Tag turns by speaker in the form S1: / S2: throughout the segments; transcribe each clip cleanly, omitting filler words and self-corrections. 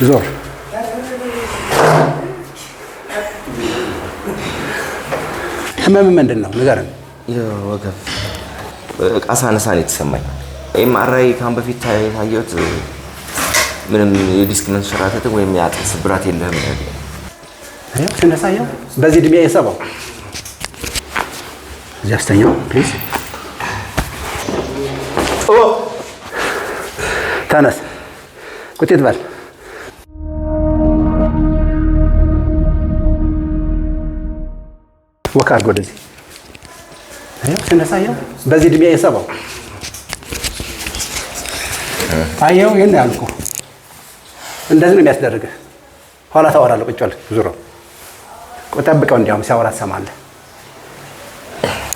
S1: ዞር ህመም ምንድን ነው ንገረን።
S2: የወገብ ቃሳ ነሳን የተሰማኝ ኤምአርአይ ካሁን በፊት ታየሁት ምንም የዲስክ መንሸራተት ወይም የአጥንት ስብራት የለህም ያለው
S1: እንደሳየው በዚህ እድሜ የሰባው እዚህ አስተኛው ፕሊዝ ተነስ ቁጥጥ በል ወካር ወደዚህ እንደሳየው በዚህ እድሜ የሰባው አየው ይሄን ያልኩ እንደዚህ ነው የሚያስደርግህ። ኋላ ታወራለህ። ቁጭ በል ዙሮ ጠብቀው፣ እንዲያውም ሲያወራ ትሰማለህ።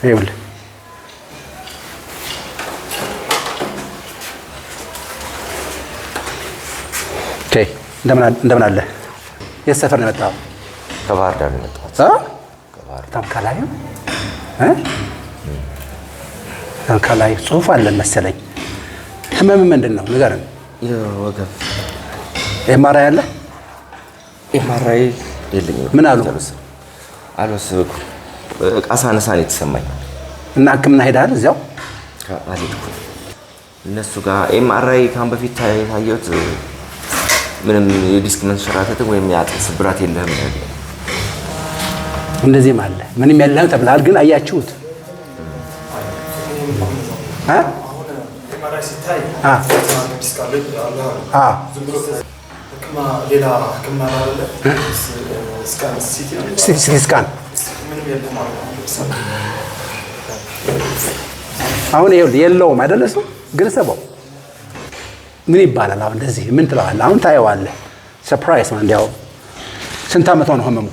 S1: ይኸውልህ እንደምን አለ? የት ሰፈር ነው የመጣኸው?
S2: ከባህር ዳር ነው የመጣሁት።
S1: በጣም ከላይ በጣም ከላይ ጽሑፍ አለን መሰለኝ። ህመም ምንድን ነው ንገረን።
S2: የወገብ
S1: ኤምአርአይ አለ?
S2: ኤምአርአይ የለኝም።
S1: ምን አሉ?
S2: አልወሰድኩም። ቃሳ ነሳን የተሰማኝ
S1: እና ህክምና ሄደሃል? እዚያው
S2: አልሄድኩም። እነሱ ጋር ኤምአርአይ ካሁን በፊት ታየሁት ምንም የዲስክ መንሸራተት ወይም የአጥንት ስብራት የለህም ያለው
S1: እንደዚህም አለ። ምንም የለህም ተብለሃል። ግን አያችሁት? ሲቲ ስካን አሁን ይኸውልህ የለውም አይደለ? ሰው ግን ሰባው ምን ይባላል? አሁን እንደዚህ ምን ትለዋለህ? አሁን ታየዋለህ። ሰርፕራይዝ ነው። እንዲያው ስንት ዓመት ነው ህመሙ?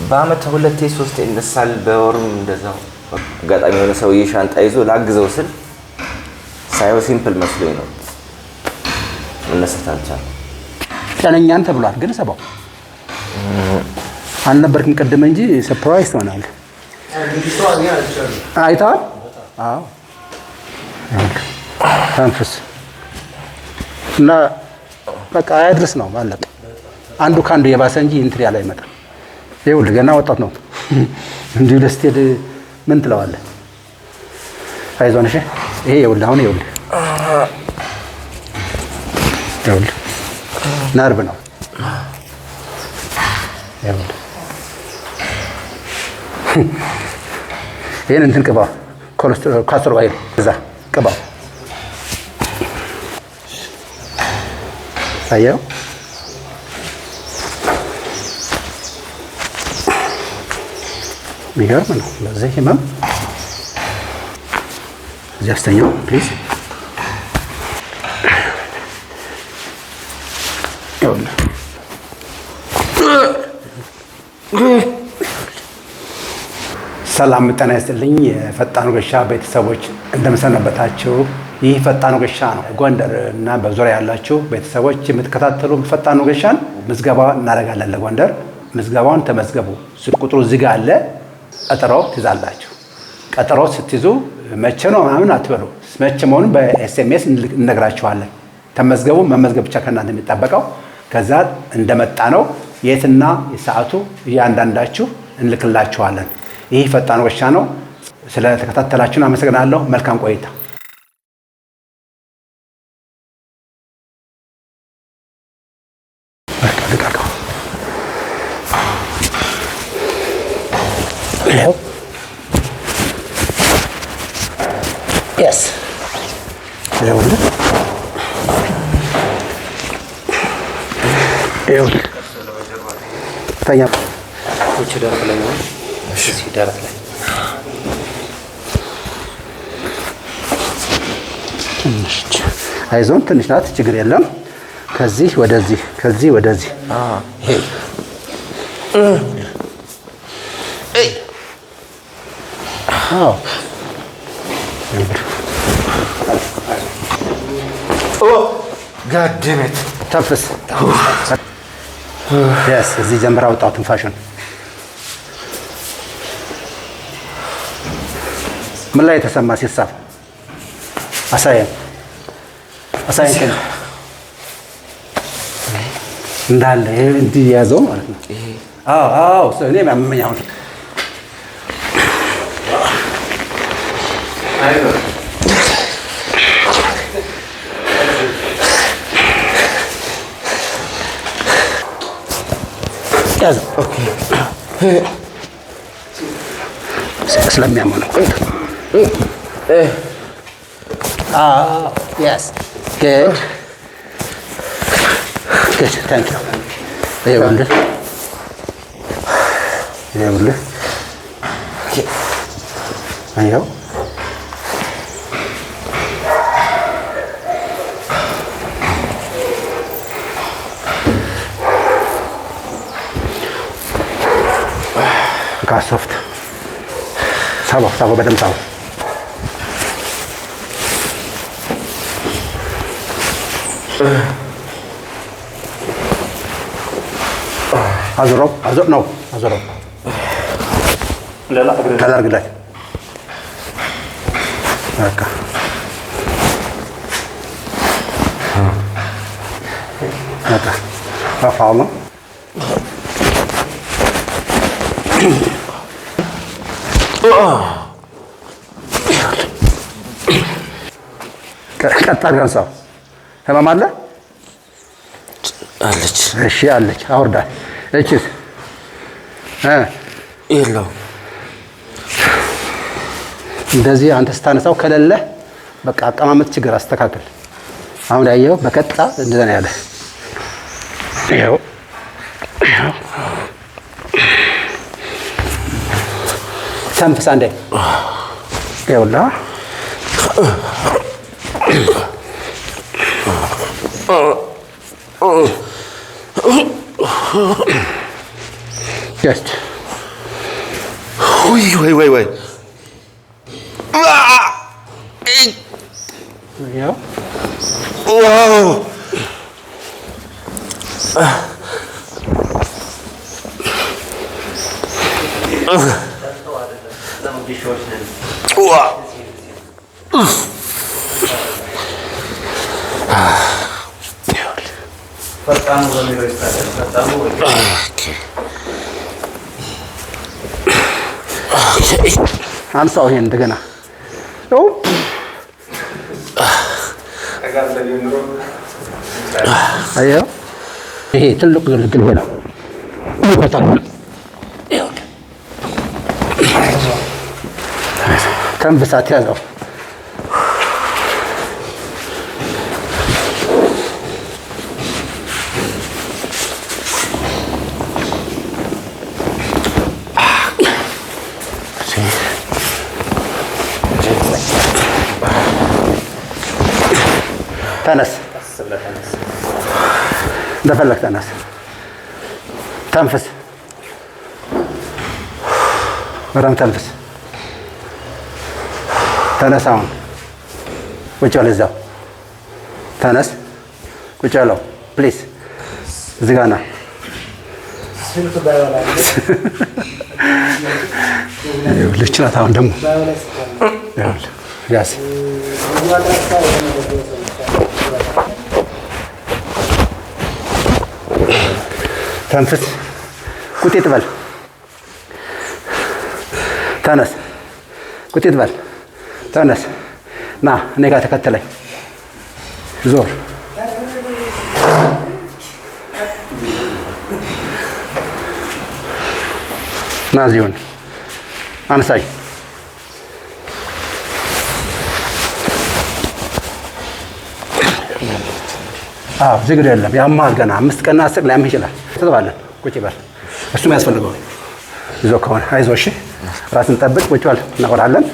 S2: በአመት 2-3 ይነሳል። በወርም እንደዛው። አጋጣሚ የሆነ ሰውዬ ሻንጣ ይዞ ላግዘው ስል ሳይሆን ሲምፕል መስሎኝ ነው መነሳት አልቻለም።
S1: ጤነኛን ተብሏል። ግን ሰባው አልነበርክም ቅድም እንጂ ሰርፕራይዝ ትሆናለህ። አይተዋል? አዎ ተንፍስ እና በቃ አያድርስ ነው ባለቀ። አንዱ ካንዱ የባሰ እንጂ እንትን ያለ አይመጣም። ይኸውልህ ገና ወጣት ነው። እንዲሁ ለስትሄድ ምን ትለዋለህ? አይዞን እሺ። ይሄ ይኸውልህ አሁን ይኸውልህ ነርቭ ነው። ይኸውልህ ይሄን እንትን ቅባው፣ ካስትር ኦይል እዛ ቅባው። አየው የሚገርም ነው። ለዚህ ህመም እዚህ አስተኛው ፕሊዝ። ሰላም ጤና ይስጥልኝ የፈጣን ወጌሻ ቤተሰቦች እንደምሰነበታችሁ። ይህ ፈጣን ወጌሻ ነው። ጎንደር እና በዙሪያ ያላችሁ ቤተሰቦች የምትከታተሉ ፈጣን ወጌሻን ምዝገባ እናደርጋለን። ለጎንደር ምዝገባውን ተመዝገቡ። ስልክ ቁጥሩ እዚህ ጋር አለ። ቀጠሮ ትይዛላችሁ። ቀጠሮ ስትይዙ መቼ ነው ምናምን አትበሉ። መቼ መሆኑን በኤስኤምኤስ እንነግራችኋለን። ተመዝገቡ። መመዝገብ ብቻ ከእናንተ የሚጠበቀው ከዛ እንደመጣ ነው የትና የሰዓቱ እያንዳንዳችሁ እንልክላችኋለን። ይህ ፈጣን ወጌሻ ነው። ስለተከታተላችሁን አመሰግናለሁ። መልካም ቆይታ። Yes. ይኸውልህ ተኛ። እቺ ደረቅ ላይ ነው። እሺ ደረቅ ላይ አይዞን፣ ትንሽ ናት፣ ችግር የለም። ከዚህ ወደዚህ፣ ከዚህ ወደዚህ። አዎ ጋድሜት ተንፍስ። ያስ እዚህ ጀምራ ወጣው ትንፋሽን። ምን ላይ ተሰማ ሲሳብ? አሳየን እንዳለ ይሄ እንዲህ ያዘው ማለት ነው። አዎ እኔ ያመመኝ አሁን ያዘው። ኦኬ ስለሚያመው ነው። yes good thank you ይኸውልህ አየው ሶፍት ሳበው በደምብ ሳበው። አዙረው ተደርግለት በቃ ረፋው ነው። ቀጥ አድርገን አንሳው። ህመም አለ
S2: አለች።
S1: እሺ አለች። አውርዳት። እቺስ
S2: የለውም።
S1: እንደዚህ አንተ ስታነሳው ከሌለ በቃ አቀማመጥ ችግር አስተካክል። አሁን ያየው በቀጥታ እንደዛ ነው ያለ። ይኸው ተንፍስ አንዴ። ይኸውልህ just
S2: ወይ
S1: ያው
S2: ዋው
S1: አንሳው ይሄን እንደገና አየው። ይሄ ትልቁ ግልግል ሆነ ተንብሳት ያዘው። ተነስ፣ እንደፈለግ ተነስ፣ ተንፍስ፣ በደምብ ተንፍስ። ተነስ፣ አሁን ቁጭ በል እዛው። ተነስ፣ ቁጭ በለው ፕሊዝ። እዚህ ጋር ና። ልጅ ናት። አሁን ደግሞ ያዝ ተንፍስ፣ ቁጢጥ በል። ተነስ፣ ቁጢጥ በል። ተነስ፣ ና እኔ ጋር ተከተለኝ። ዞር። ና እዚሁን አንሳኝ። ችግር የለም። ያማል ገና 5 ቀንና 10 ሊያምህ ይችላል። ትተዋለን። ቁጭ በል። እሱም ያስፈልገው ይዞ ከሆነ አይዞህ። እሺ ራስን ጠብቅ። ቁጭ በል። እናወራለን።